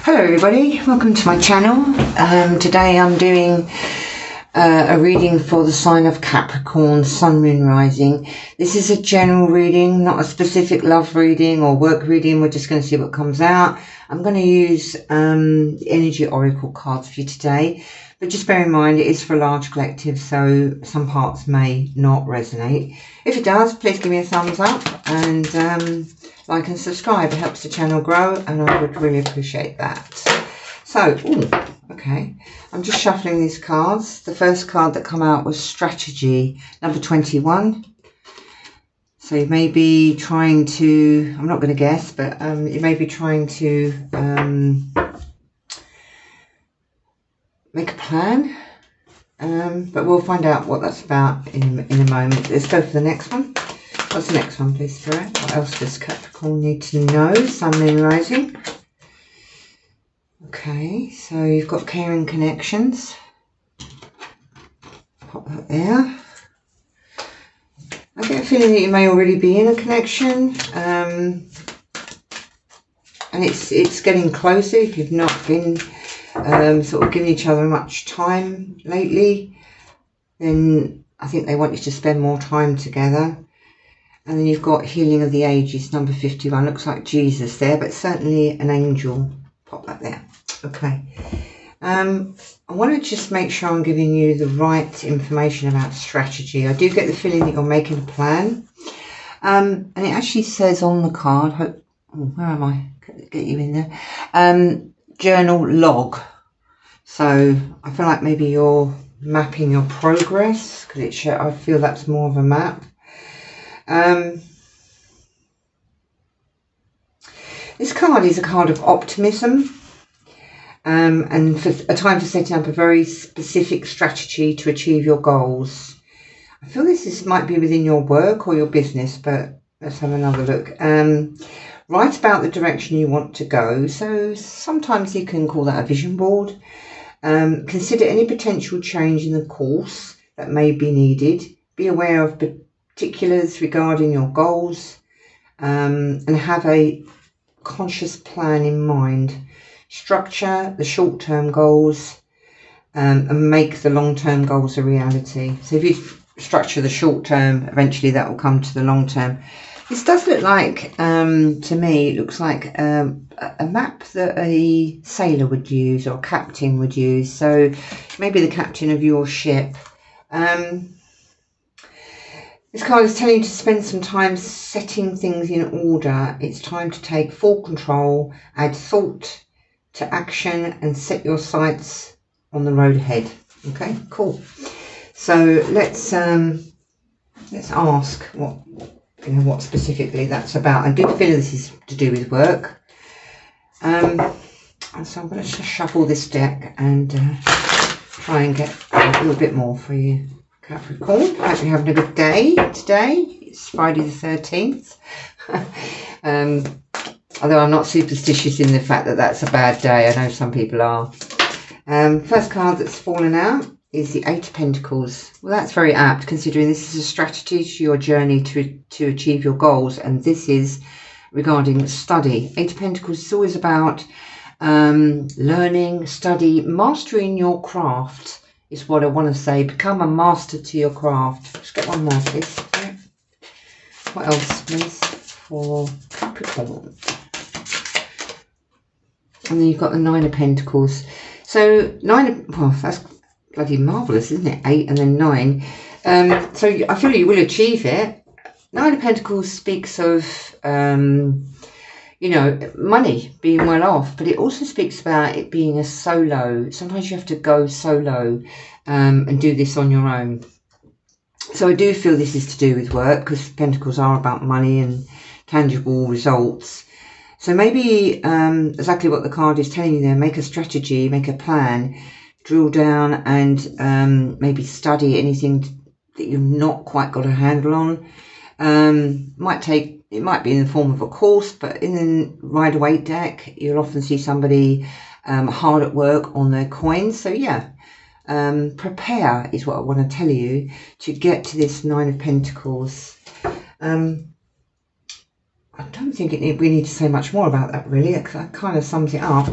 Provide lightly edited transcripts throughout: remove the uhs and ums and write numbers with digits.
Hello everybody, welcome to my channel. Today I'm doing a reading for the sign of Capricorn, Sun, Moon, Rising. This is a general reading, not a specific love reading or work reading. We're just going to see what comes out. I'm going to use the Energy Oracle cards for you today, but just bear in mind it is for a large collective, so some parts may not resonate. If it does, please give me a thumbs up and like and subscribe. It helps the channel grow and I would really appreciate that. So, okay, I'm just shuffling these cards. The first card that come out was Strategy, number 21. So you may be trying to, I'm not going to guess, but you may be trying to make a plan. But we'll find out what that's about in a moment. Let's go for the next one. What's the next one, please, Spirit? What else does Capricorn need to know? Sun, Moon, Rising. Okay, so you've got caring connections. Pop that there. I get a feeling that you may already be in a connection, and it's getting closer if you've not been sort of giving each other much time lately. Then I think they want you to spend more time together. And then you've got Healing of the Ages, number 51. Looks like Jesus there, but certainly an angel. Pop that there. Okay. I want to just make sure I'm giving you the right information about strategy. I do get the feeling that you're making a plan. And it actually says on the card, where am I? Get you in there. Journal log. So I feel like maybe you're mapping your progress, because I feel that's more of a map. This card is a card of optimism, and for a time for setting up a very specific strategy to achieve your goals. I feel this might be within your work or your business, but let's have another look. Write about the direction you want to go. So sometimes you can call that a vision board. Consider any potential change in the course that may be needed. Be aware of particulars regarding your goals, and have a conscious plan in mind. Structure the short-term goals and make the long-term goals a reality. So if you structure the short-term, eventually that will come to the long-term. This does look like, to me, it looks like a map that a sailor would use or a captain would use. So maybe the captain of your ship. This card is telling you to spend some time setting things in order. It's time to take full control, add thought to action and set your sights on the road ahead. Okay, cool. So let's ask what specifically that's about. I do feel this is to do with work. And so I'm going to just shuffle this deck and try and get a little bit more for you, Capricorn. Hope you're having a good day today. It's Friday the 13th. Although I'm not superstitious in the fact that that's a bad day. I know some people are. First card that's fallen out is the Eight of Pentacles. Well, that's very apt, considering this is a strategy to your journey to achieve your goals, and this is regarding study. Eight of Pentacles is always about learning, study, mastering your craft is what I want to say. Become a master to your craft. Let's get one more, please. What else, please, for Capricorn? And then you've got the Nine of Pentacles. So that's bloody marvellous, isn't it? 8 and then 9. So I feel you will achieve it. Nine of Pentacles speaks of, money, being well off, but it also speaks about it being a solo. Sometimes you have to go solo and do this on your own. So I do feel this is to do with work, because Pentacles are about money and tangible results. So maybe exactly what the card is telling you there, make a strategy, make a plan, drill down and maybe study anything that you've not quite got a handle on. It might be in the form of a course, but in the Rider-Waite deck, you'll often see somebody hard at work on their coins. So yeah, prepare is what I want to tell you to get to this Nine of Pentacles. I don't think we need to say much more about that, really. That kind of sums it up.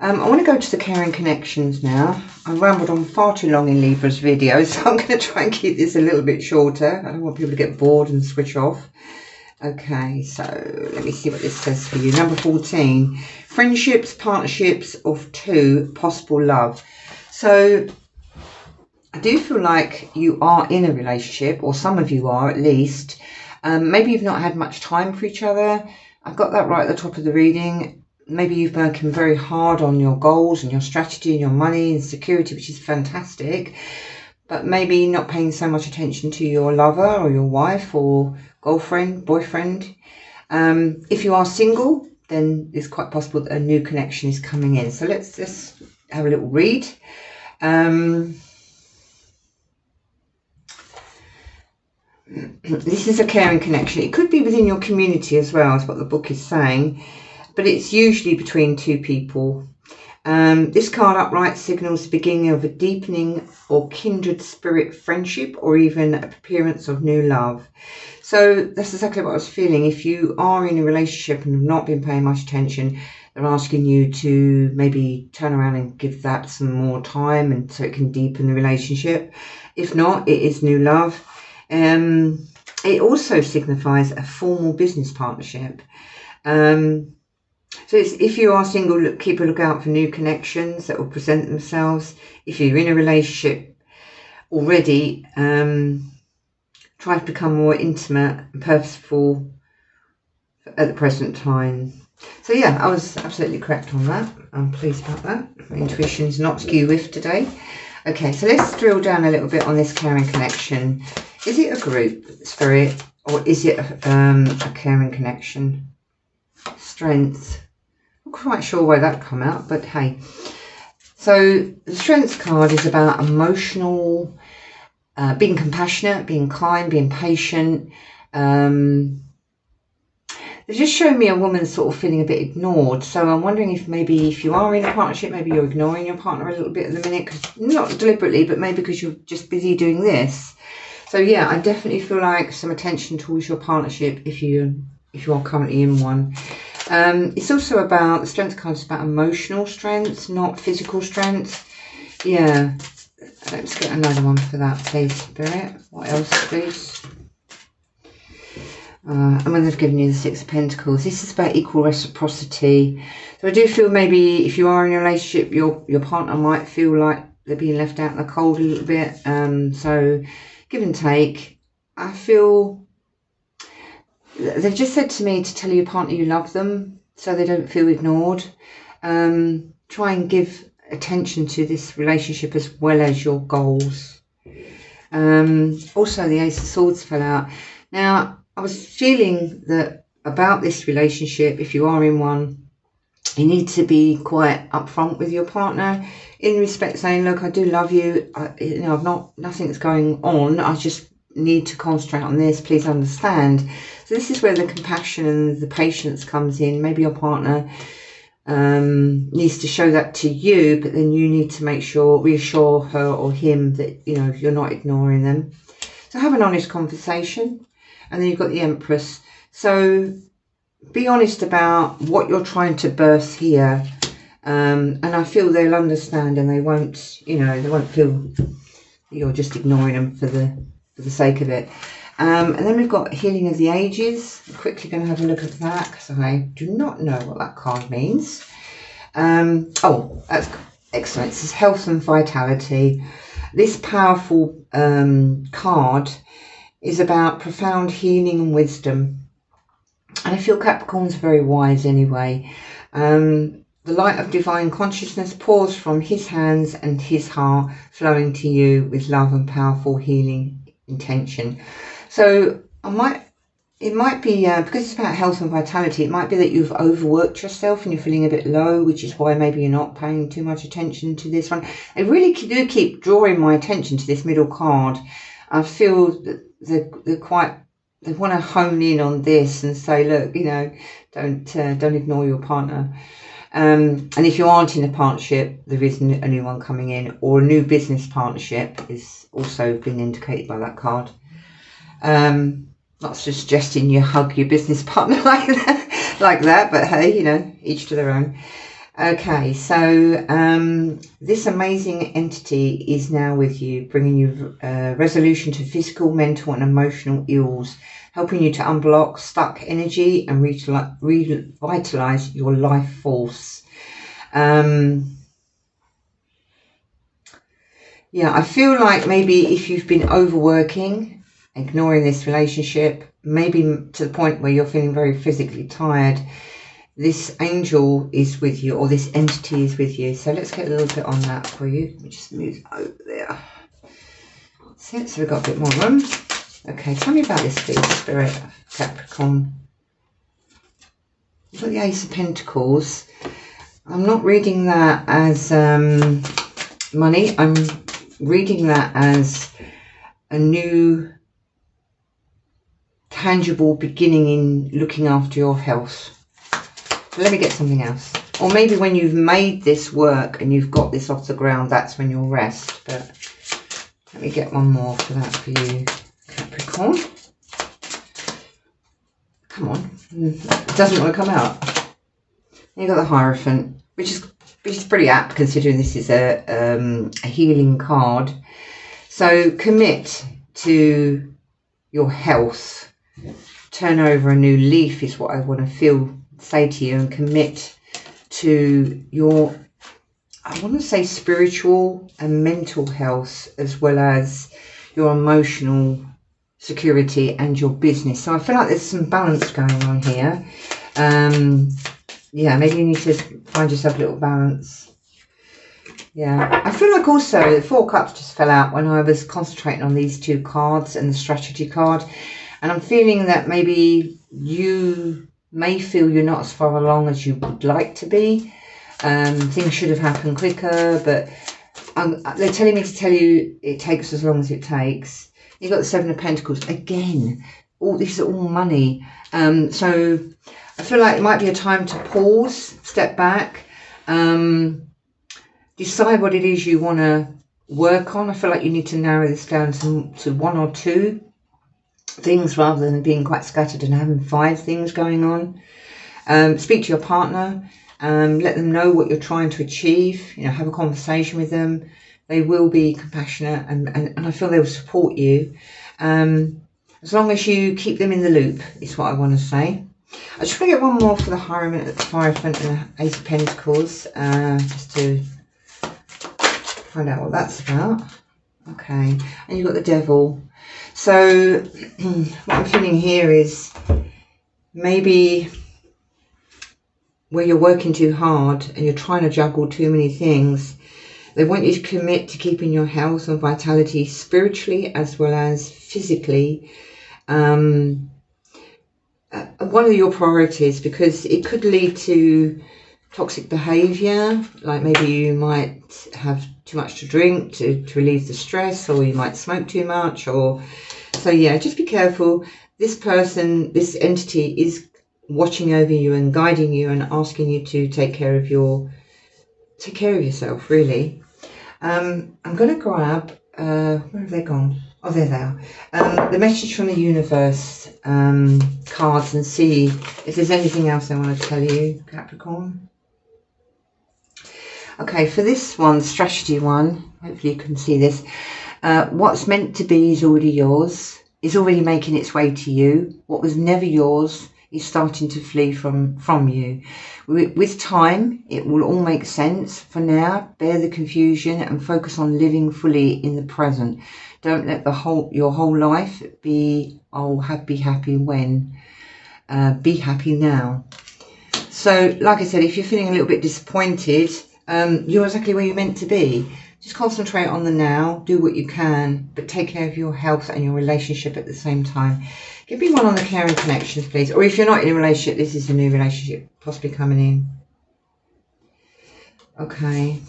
I want to go to the caring connections now. I rambled on far too long in Libra's video, so I'm going to try and keep this a little bit shorter. I don't want people to get bored and switch off. Okay, so let me see what this says for you. Number 14, friendships, partnerships of two, possible love. So I do feel like you are in a relationship, or some of you are at least. Maybe you've not had much time for each other. I've got that right at the top of the reading. Maybe you've been working very hard on your goals and your strategy and your money and security, which is fantastic. But maybe not paying so much attention to your lover or your wife or girlfriend, boyfriend. If you are single, then it's quite possible that a new connection is coming in. So let's just have a little read. This is a caring connection. It could be within your community as well, is what the book is saying. But it's usually between two people. This card upright signals the beginning of a deepening or kindred spirit friendship, or even an appearance of new love. So that's exactly what I was feeling. If you are in a relationship and have not been paying much attention, they're asking you to maybe turn around and give that some more time, and so it can deepen the relationship. If not, it is new love. It also signifies a formal business partnership. So if you are single, keep a lookout for new connections that will present themselves. If you're in a relationship already, try to become more intimate and purposeful at the present time. So yeah, I was absolutely correct on that. I'm pleased about that. My intuition's not skew-whiffed today. Okay, so let's drill down a little bit on this caring connection. Is it a group spirit, or is it a caring connection? Strength. Not quite sure where that come out, but hey. So the strength card is about emotional, being compassionate, being kind, being patient. They're just showing me a woman sort of feeling a bit ignored. So I'm wondering if maybe if you are in a partnership, maybe you're ignoring your partner a little bit at the minute, because not deliberately, but maybe because you're just busy doing this. So yeah, I definitely feel like some attention towards your partnership if you are currently in one. It's also about, the strength card is about emotional strength, not physical strength. Yeah, let's get another one for that, please, Spirit. What else, please? And when they've given you the Six of Pentacles, this is about equal reciprocity. So I do feel maybe if you are in a relationship, your partner might feel like they're being left out in the cold a little bit. So give and take. I feel they've just said to me to tell your partner you love them so they don't feel ignored. Try and give attention to this relationship as well as your goals. Also, the Ace of Swords fell out. Now, I was feeling that about this relationship, if you are in one, you need to be quite upfront with your partner in respect, saying, look, I do love you. Nothing's going on. I just need to concentrate on this. Please understand. So this is where the compassion and the patience comes in. Maybe your partner needs to show that to you, but then you need to reassure her or him that, you're not ignoring them. So have an honest conversation. And then you've got the Empress. So be honest about what you're trying to birth here. And I feel they'll understand, and they won't feel you're just ignoring them for the sake of it. And then we've got Healing of the Ages. I'm quickly going to have a look at that, because I do not know what that card means. Oh, that's excellent. This is Health and Vitality. This powerful card is about profound healing and wisdom. And I feel Capricorn's very wise anyway. The light of divine consciousness pours from his hands and his heart, flowing to you with love and powerful healing intention. So it might be, because it's about health and vitality, it might be that you've overworked yourself and you're feeling a bit low, which is why maybe you're not paying too much attention to this one. I really do keep drawing my attention to this middle card. I feel that they want to hone in on this and say, look, don't ignore your partner. And if you aren't in a partnership, there is a new one coming in, or a new business partnership is also being indicated by that card. Not suggesting you hug your business partner like that, but hey, you know, each to their own. Okay, so this amazing entity is now with you, bringing you resolution to physical, mental and emotional ills, helping you to unblock stuck energy and revitalize your life force. Yeah, I feel like maybe if you've been overworking, ignoring this relationship, maybe to the point where you're feeling very physically tired, this angel is with you, or this entity is with you. So let's get a little bit on that for you. Let me just move over there. So we've got a bit more room. Okay, tell me about this, please, Spirit, Capricorn. You've got the Ace of Pentacles. I'm not reading that as money. I'm reading that as a new tangible beginning in looking after your health. Let me get something else. Or maybe when you've made this work and you've got this off the ground, that's when you'll rest. But let me get one more for that for you, Capricorn. Come on. It doesn't want to come out. You've got the Hierophant, which is pretty apt considering this is a healing card. So commit to your health. Turn over a new leaf is what I want to say to you, and commit to your, I want to say, spiritual and mental health, as well as your emotional security and your business. So I feel like there's some balance going on here. Yeah, maybe you need to find yourself a little balance. Yeah, I feel like also the Four Cups just fell out when I was concentrating on these two cards and the strategy card. And I'm feeling that maybe you may feel you're not as far along as you would like to be. Things should have happened quicker, but they're telling me to tell you it takes as long as it takes. You've got the Seven of Pentacles. Again, this is all money. So I feel like it might be a time to pause, step back, decide what it is you want to work on. I feel like you need to narrow this down to one or two things rather than being quite scattered and having 5 things going on. Speak to your partner, let them know what you're trying to achieve, you know, have a conversation with them. They will be compassionate and I feel they will support you, as long as you keep them in the loop is what I want to say. I just want to get one more for the Hierophant and the Ace of Pentacles, just to find out what that's about. Okay, and you've got the Devil. So what I'm feeling here is maybe where you're working too hard and you're trying to juggle too many things. They want you to commit to keeping your health and vitality spiritually as well as physically one of your priorities, because it could lead to toxic behavior. Like maybe you might have too much to drink to relieve the stress, or you might smoke too much, or so yeah, just be careful. This person, this entity is watching over you and guiding you and asking you to take care of yourself, really. I'm going to grab where have they gone? Oh, there they are. The message from the universe cards, and see if there's anything else I want to tell you, Capricorn. Okay, for this one, strategy one, hopefully you can see this. What's meant to be is already yours, is already making its way to you. What was never yours is starting to flee from you. With time, it will all make sense. For now, bear the confusion and focus on living fully in the present. Don't let your whole life be, be happy when. Be happy now. So, like I said, if you're feeling a little bit disappointed, you're exactly where you're meant to be. Just concentrate on the now, do what you can, but take care of your health and your relationship at the same time. Give me one on the caring connections, please. Or if you're not in a relationship, this is a new relationship possibly coming in. Okay.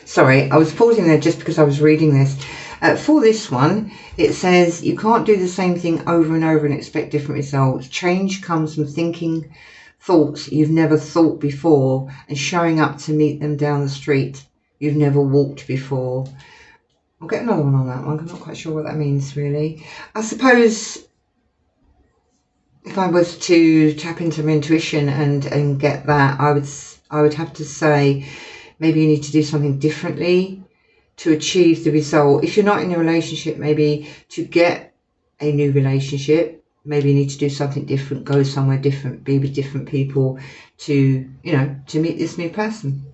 Sorry, I was pausing there just because I was reading this. For this one, it says you can't do the same thing over and over and expect different results. Change comes from thinking thoughts you've never thought before and showing up to meet them down the street you've never walked before. I'll get another one on that one. I'm not quite sure what that means really. I suppose if I was to tap into my intuition and get that, I would have to say maybe you need to do something differently to achieve the result. If you're not in a relationship, maybe to get a new relationship, maybe you need to do something different, go somewhere different, be with different people to, you know, to meet this new person.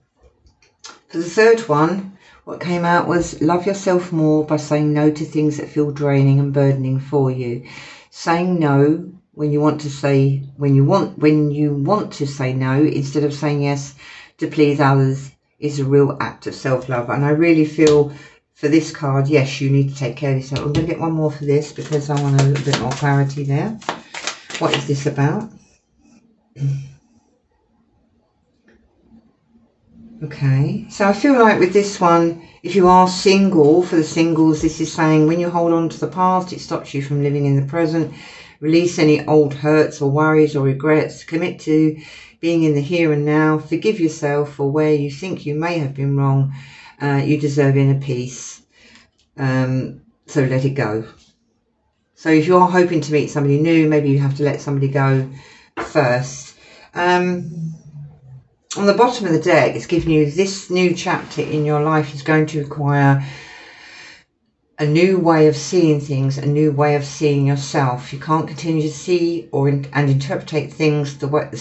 For the third one, what came out was love yourself more by saying no to things that feel draining and burdening for you. Saying no when you want to say to say no instead of saying yes to please others is a real act of self-love. And I really feel for this card, yes, you need to take care of yourself. I'm going to get one more for this because I want a little bit more clarity there. What is this about? Okay, so I feel like with this one, if you are single, for the singles, this is saying when you hold on to the past, it stops you from living in the present. Release any old hurts or worries or regrets. Commit to being in the here and now. Forgive yourself for where you think you may have been wrong. You deserve inner peace. So let it go. So if you're hoping to meet somebody new, maybe you have to let somebody go first. On the bottom of the deck, it's giving you this new chapter in your life is going to require a new way of seeing things, a new way of seeing yourself. You can't continue to see and interpret things with the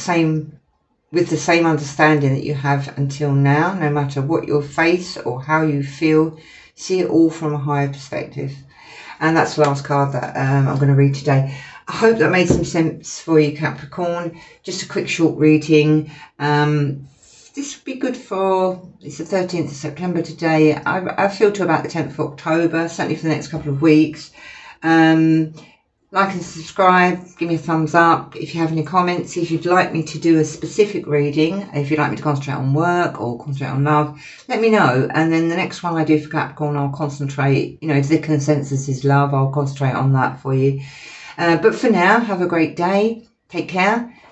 same understanding that you have until now, no matter what you face or how you feel. See it all from a higher perspective. And that's the last card that I'm going to read today. I hope that made some sense for you, Capricorn. Just a quick short reading. This would be good for, it's the 13th of September today. I feel to about the 10th of October, certainly for the next couple of weeks. Like and subscribe, give me a thumbs up. If you have any comments, if you'd like me to do a specific reading, if you'd like me to concentrate on work or concentrate on love, let me know. And then the next one I do for Capricorn, I'll concentrate, you know, if the consensus is love, I'll concentrate on that for you. But for now, have a great day. Take care.